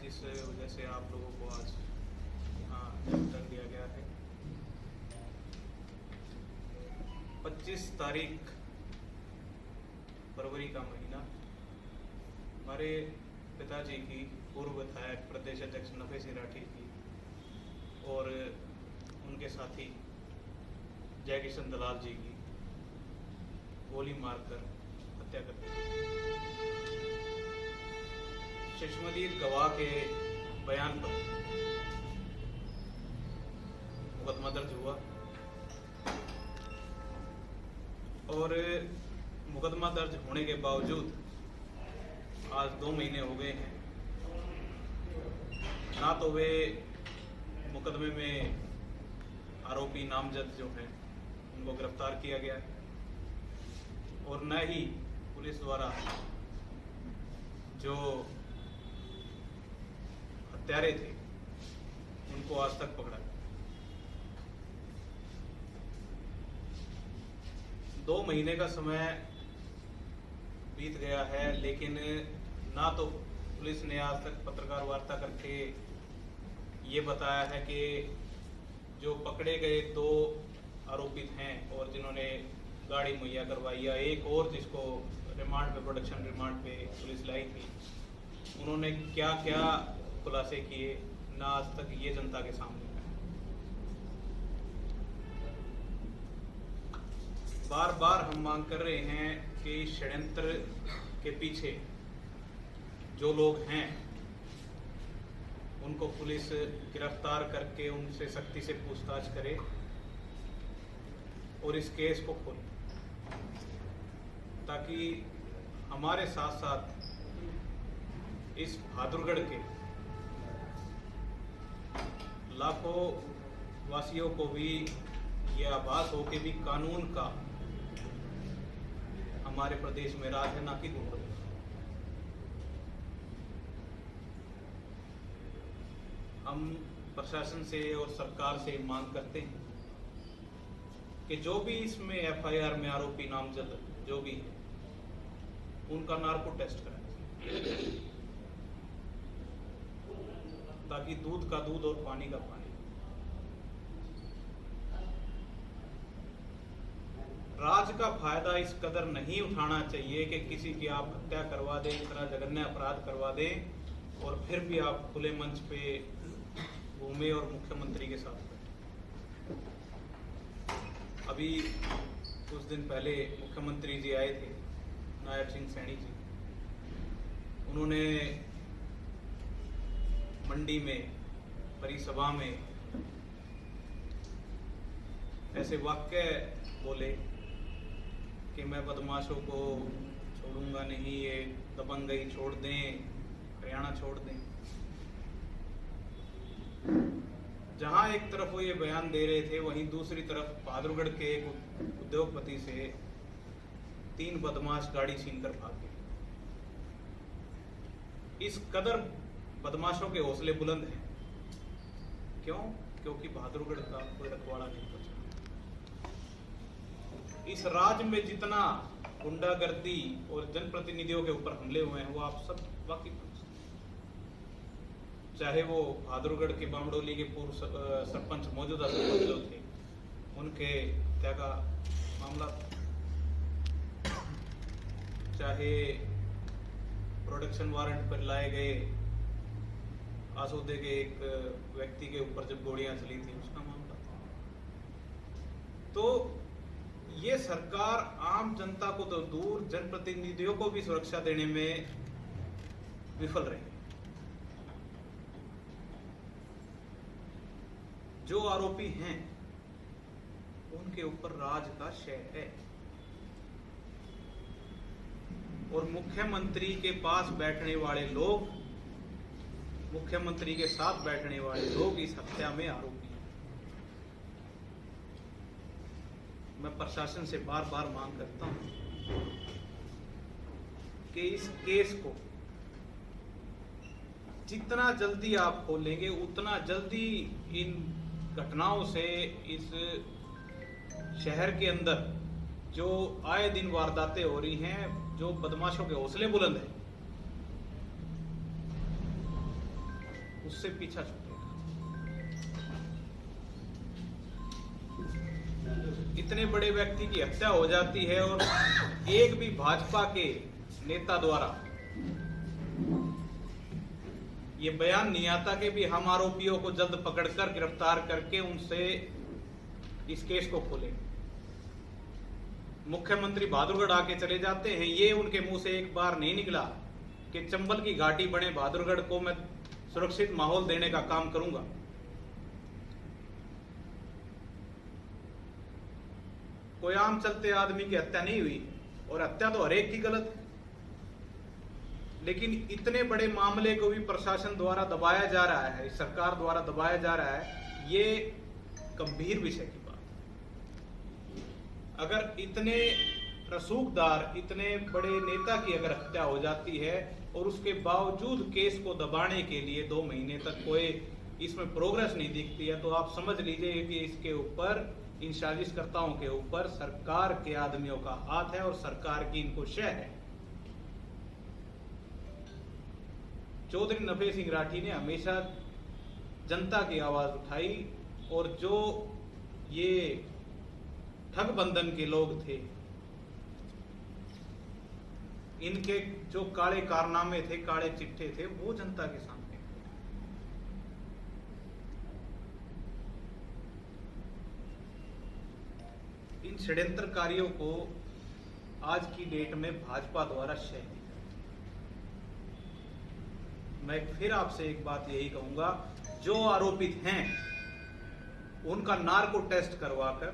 जिस वजह से आप लोगों को आज यहाँ निमंत्रण दिया गया है। 25 तारीख फरवरी का महीना हमारे पिताजी की पूर्व विधायक प्रदेश अध्यक्ष नफे सिंह राठी की और उनके साथी जय किशन दलाल जी की गोली मारकर हत्या कर दी। चश्मदीद गवाह के बयान पर मुकदमा दर्ज हुआ और मुकदमा दर्ज होने के बावजूद आज 2 महीने हो गए हैं। ना तो वे मुकदमे में आरोपी नामजद जो हैं उनको गिरफ्तार किया गया है और न ही पुलिस द्वारा जो हत्यारे थे उनको आज तक पकड़ा। 2 महीने का समय बीत गया है, लेकिन ना तो पुलिस ने आज तक पत्रकार वार्ता करके ये बताया है कि जो पकड़े गए 2 आरोपित हैं और जिन्होंने गाड़ी मुहैया करवाई या एक और जिसको रिमांड पे प्रोडक्शन रिमांड पे पुलिस लाई थी, उन्होंने क्या क्या खुलासे किए, ना आज तक ये जनता के सामने है। बार बार हम मांग कर रहे हैं कि षड्यंत्र के पीछे जो लोग हैं उनको पुलिस गिरफ्तार करके उनसे सख्ती से पूछताछ करे और इस केस को खोले, ताकि हमारे साथ साथ इस बहादुरगढ़ के लाखों वासियों को भी यह आभास हो कि भी कानून का हमारे प्रदेश में राज है, ना कि गुंडों। हम प्रशासन से और सरकार से मांग करते हैं कि जो भी इसमें एफआईआर में आरोपी नामजद जो भी है उनका नार्को टेस्ट कराएं, ताकि दूध का दूध और पानी का पानी। राज का फायदा इस कदर नहीं उठाना चाहिए कि किसी की आप हत्या करवा दें, इतना जघन्य अपराध करवा दें और फिर भी आप खुले मंच पे घूमे और मुख्यमंत्री के साथ बैठे। अभी कुछ दिन पहले मुख्यमंत्री जी आए थे, नायब सिंह सैनी जी, उन्होंने मंडी में परिसभा में ऐसे वाक्य बोले कि मैं बदमाशों को छोड़ूंगा नहीं, ये दबंगई छोड़ दें, हरियाणा छोड़ दें। जहां एक तरफ वो ये बयान दे रहे थे, वहीं दूसरी तरफ बहादुरगढ़ के एक उद्योगपति से 3 बदमाश गाड़ी छीनकर भाग गए। इस कदर बदमाशों के हौसले बुलंद हैं। क्यों? क्योंकि बहादुरगढ़ का कोई रखवाड़ा नहीं बचा। इस राज्य में जितना गुंडागर्दी और जनप्रतिनिधियों के ऊपर हमले हुए हैं वो आप सब वाकिफ हैं। चाहे वो बहादुरगढ़ के बामडोली के पूर्व सरपंच, मौजूदा सरपंच जो थे, उनके हत्या का मामला, चाहे प्रोडक्शन वारंट पर लाए गए आसोदे के एक व्यक्ति के ऊपर जब गोलियां चली थी उसका मामला था। तो ये सरकार आम जनता को तो दूर, जनप्रतिनिधियों को भी सुरक्षा देने में विफल रही। जो आरोपी हैं उनके ऊपर राज का शय है और मुख्यमंत्री के पास बैठने वाले लोग, मुख्यमंत्री के साथ बैठने वाले लोग इस हत्या में आरोपी हैं। मैं प्रशासन से बार बार मांग करता हूं कि इस केस को जितना जल्दी आप खोलेंगे उतना जल्दी इन घटनाओं से इस शहर के अंदर जो आए दिन वारदातें हो रही हैं, जो बदमाशों के हौसले बुलंद हैं, उससे पीछा छूटेगा। इतने बड़े व्यक्ति की हत्या हो जाती है और एक भी भाजपा के नेता द्वारा ये बयान नहीं आता कि भी हम आरोपियों को जल्द पकड़कर गिरफ्तार करके उनसे इस केस को खोलें। मुख्यमंत्री बहादुरगढ़ आके चले जाते हैं, ये उनके मुंह से एक बार नहीं निकला कि चंबल की घाटी बने बहादुरगढ़ को मैं सुरक्षित माहौल देने का काम करूंगा। कोई आम चलते आदमी की हत्या नहीं हुई, और हत्या तो हरेक की गलत है, लेकिन इतने बड़े मामले को भी प्रशासन द्वारा दबाया जा रहा है, सरकार द्वारा दबाया जा रहा है, ये गंभीर विषय की बात। अगर इतने रसूखदार, इतने बड़े नेता की अगर हत्या हो जाती है और उसके बावजूद केस को दबाने के लिए 2 महीने तक कोई इसमें प्रोग्रेस नहीं दिखती है, तो आप समझ लीजिए कि इसके ऊपर, इन साजिशकर्ताओं के ऊपर सरकार के आदमियों का हाथ है और सरकार की इनको शह है। चौधरी नफे सिंह राठी ने हमेशा जनता की आवाज उठाई, और जो ये ठग बंधन के लोग थे, इनके जो काले कारनामे थे, काले चिट्ठे थे, वो जनता के सामने। इन षड्यंत्रकारियों को आज की डेट में भाजपा द्वारा शह दी। मैं फिर आपसे एक बात यही कहूंगा, जो आरोपित हैं उनका नार्को टेस्ट करवाकर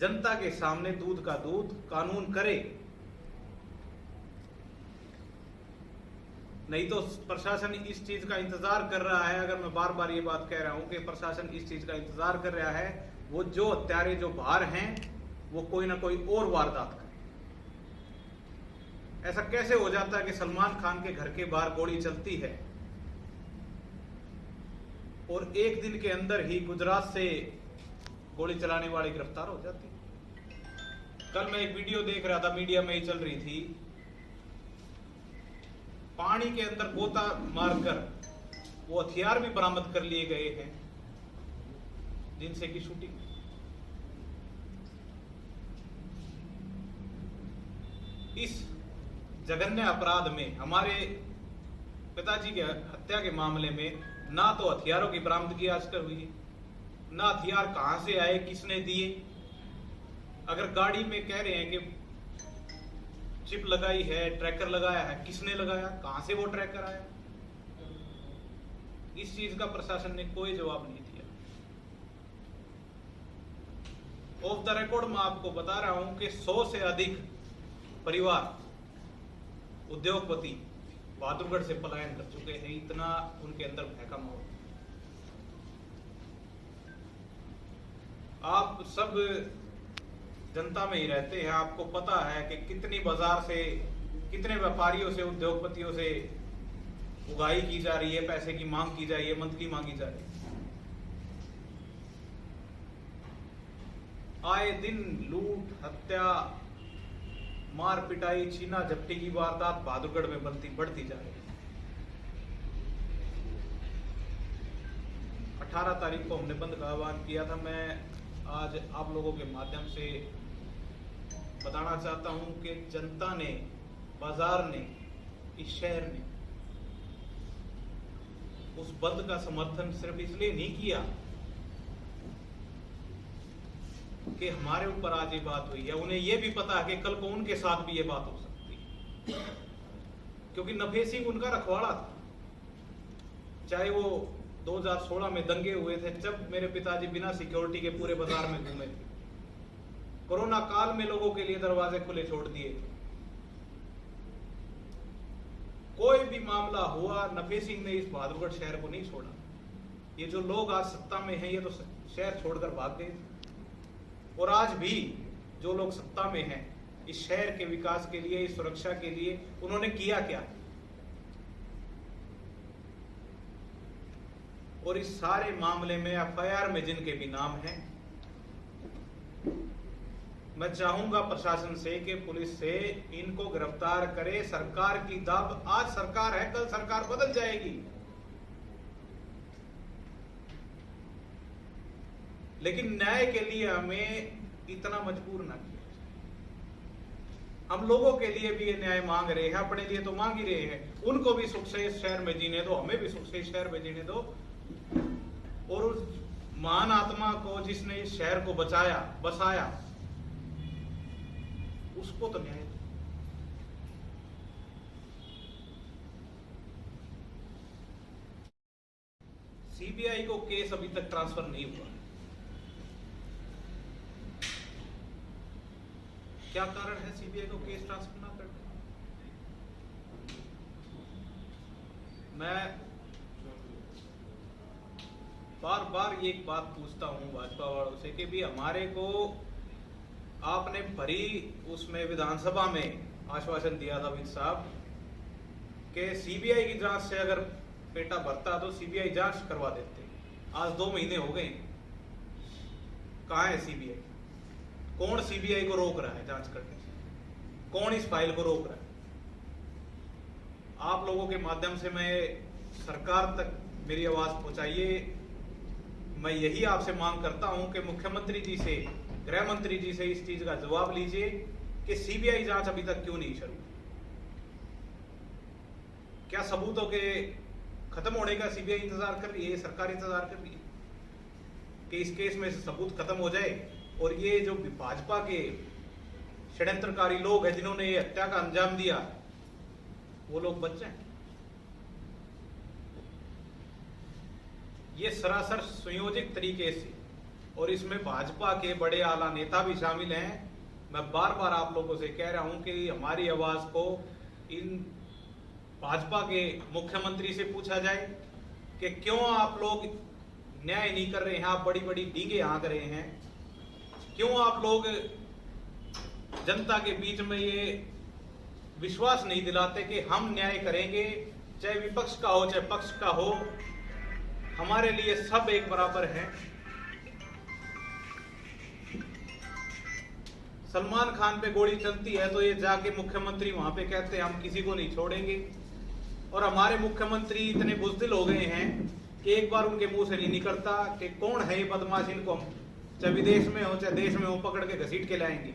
जनता के सामने दूध का दूध कानून करे, नहीं तो प्रशासन इस चीज का इंतजार कर रहा है। अगर मैं बार बार ये बात कह रहा हूं कि प्रशासन इस चीज का इंतजार कर रहा है, वो जो हत्यारे जो बाहर हैं वो कोई ना कोई और वारदात करे। ऐसा कैसे हो जाता है कि सलमान खान के घर के बाहर गोली चलती है और एक दिन के अंदर ही गुजरात से गोली चलाने वाली गिरफ्तार हो जाती है। कल मैं एक वीडियो देख रहा था, मीडिया में ही चल रही थी, पानी के अंदर गोता मारकर वो हथियार भी बरामद कर लिए गए हैं जिनसे की शूटिंग। इस जघन्य अपराध में, हमारे पिताजी के हत्या के मामले में, ना तो हथियारों की बरामदगी आज तक हुई, ना हथियार कहां से आए, किसने दिए। अगर गाड़ी में कह रहे हैं कि चिप लगाई है, ट्रैकर लगाया है, किसने लगाया, कहां से वो ट्रैकर आया, इस चीज का प्रशासन ने कोई जवाब नहीं दिया। ऑफ द रिकॉर्ड मैं आपको बता रहा हूं कि 100 से अधिक परिवार, उद्योगपति बहादुरगढ़ से पलायन कर चुके हैं। इतना उनके अंदर भय का माहौल। आप सब जनता में ही रहते हैं, आपको पता है कि कितनी बाजार से, कितने व्यापारियों से, उद्योगपतियों से उगाही की जा रही है, पैसे की मांग की जा रही है, मंथली मांगी जा रही है। आए दिन लूट, हत्या, मार पिटाई, छीना झपटी की वारदात बहादुरगढ़ में बढ़ती जा रही है। 18 तारीख को हमने बंद का आह्वान किया था। मैं आज आप लोगों के माध्यम से बताना चाहता हूं कि जनता ने, बाजार ने, इस शहर ने उस बंद का समर्थन सिर्फ इसलिए नहीं किया कि हमारे ऊपर आज ये बात हुई है, उन्हें यह भी पता है कि कल को उनके साथ भी ये बात हो सकती है, क्योंकि नफे सिंह उनका रखवाड़ा था। चाहे वो 2016 में दंगे हुए थे, जब मेरे पिताजी बिना सिक्योरिटी के पूरे बाजार में घूमे थे, कोरोना काल में लोगों के लिए दरवाजे खुले छोड़ दिए थे। कोई भी मामला हुआ, नफे सिंह ने इस बहादुरगढ़ शहर को नहीं छोड़ा। ये जो लोग आज सत्ता में हैं, ये तो शहर छोड़कर भाग गए। और आज भी जो लोग सत्ता में हैं, इस शहर के विकास के लिए, इस सुरक्षा के लिए उन्होंने किया क्या? और इस सारे मामले में एफआईआर में जिनके भी नाम हैं, मैं चाहूंगा प्रशासन से कि पुलिस से इनको गिरफ्तार करे। सरकार की दाब, आज सरकार है, कल सरकार बदल जाएगी। लेकिन न्याय के लिए हमें इतना मजबूर ना किया। हम लोगों के लिए भी ये न्याय मांग रहे हैं, अपने लिए तो मांग ही रहे हैं। उनको भी सुख से इस शहर में जीने दो, हमें भी सुख से इस शहर में जीने दो। और उस महान आत्मा को जिसने इस शहर को बचाया बसाया, उसको तो न्याय दो। सीबीआई को केस अभी तक ट्रांसफर नहीं हुआ। क्या कारण है सीबीआई को केस ट्रांसफर ना करने? मैं बार बार ये एक बात पूछता हूं भाजपा वालों से कि भी हमारे को आपने भरी उसमें विधानसभा में आश्वासन दिया था वित्त साहब कि सीबीआई की जांच से अगर पेटा भरता तो सीबीआई जांच करवा देते। आज 2 महीने हो गए, कहां है सीबीआई? कौन सीबीआई को रोक रहा है जांच करने से? कौन इस फाइल को रोक रहा है? आप लोगों के माध्यम से मैं सरकार तक मेरी आवाज पहुंचाइए। मैं यही आपसे मांग करता हूं कि मुख्यमंत्री जी से, गृह मंत्री जी से इस चीज का जवाब लीजिए कि सीबीआई जांच अभी तक क्यों नहीं शुरू? क्या सबूतों के खत्म होने का सीबीआई इंतजार कर रही है, सरकार इंतजार कर रही है कि इस केस में सबूत खत्म हो जाए और ये जो भाजपा के षड्यंत्रकारी लोग हैं जिन्होंने ये हत्या का अंजाम दिया, वो लोग बच जाएं? ये सरासर सुयोजित तरीके से, और इसमें भाजपा के बड़े आला नेता भी शामिल हैं। मैं बार बार आप लोगों से कह रहा हूं कि हमारी आवाज को इन भाजपा के मुख्यमंत्री से पूछा जाए कि क्यों आप लोग न्याय नहीं कर रहे हैं, आप बड़ी बड़ी डींगे हाँक रहे हैं, क्यों आप लोग जनता के बीच में ये विश्वास नहीं दिलाते कि हम न्याय करेंगे, चाहे विपक्ष का हो चाहे पक्ष का हो, हमारे लिए सब एक बराबर हैं। सलमान खान पे गोली चलती है तो ये जाके मुख्यमंत्री वहां पे कहते हैं हम किसी को नहीं छोड़ेंगे, और हमारे मुख्यमंत्री इतने बुज़दिल हो गए हैं कि एक बार उनके मुंह से नहीं निकलता कि कौन है ये बदमाश, इनको हम चाहे विदेश में हो चाहे देश में हो पकड़ के घसीट के लाएंगे।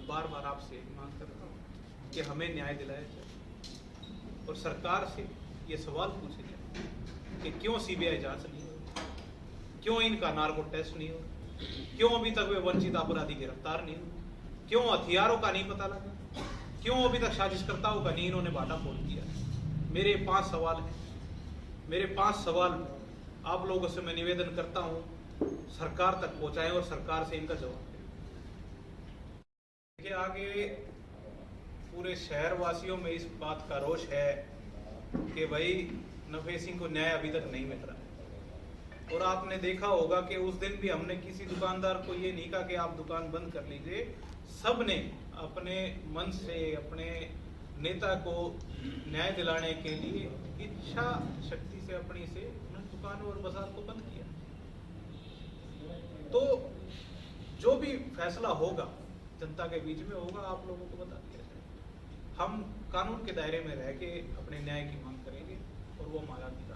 बार बार आपसे मांग करता हूं कि हमें न्याय दिलाया जाए और सरकार से ये सवाल पूछे जाए कि क्यों सीबीआई जांच नहीं हो रही, क्यों इनका नार्को टेस्ट नहीं हो रहा, क्यों अभी तक वे वंचित अपराधी गिरफ्तार नहीं हुए, क्यों हथियारों का नहीं पता लगा, क्यों अभी तक साजिशकर्ताओं का नहीं इन्होंने भाटाफोड़ किया। मेरे 5 सवाल हैं, मेरे 5 सवाल आप लोगों से मैं निवेदन करता हूं सरकार तक पहुंचाएं और सरकार से इनका जवाब दें। देखिए, आगे पूरे शहर वासियों में इस बात का रोष है कि भाई नफे सिंह को न्याय अभी तक नहीं मिल रहा है। और आपने देखा होगा कि उस दिन भी हमने किसी दुकानदार को ये नहीं कहा कि आप दुकान बंद कर लीजिए, सब ने अपने मन से अपने नेता को न्याय दिलाने के लिए इच्छा शक्ति से अपनी से दुकानों और बाजार को बंद किया। तो जो भी फैसला होगा जनता के बीच में होगा, आप लोगों को बता दिया जाए। हम कानून के दायरे में रह के अपने न्याय की मांग करेंगे और वो हमारा अधिकार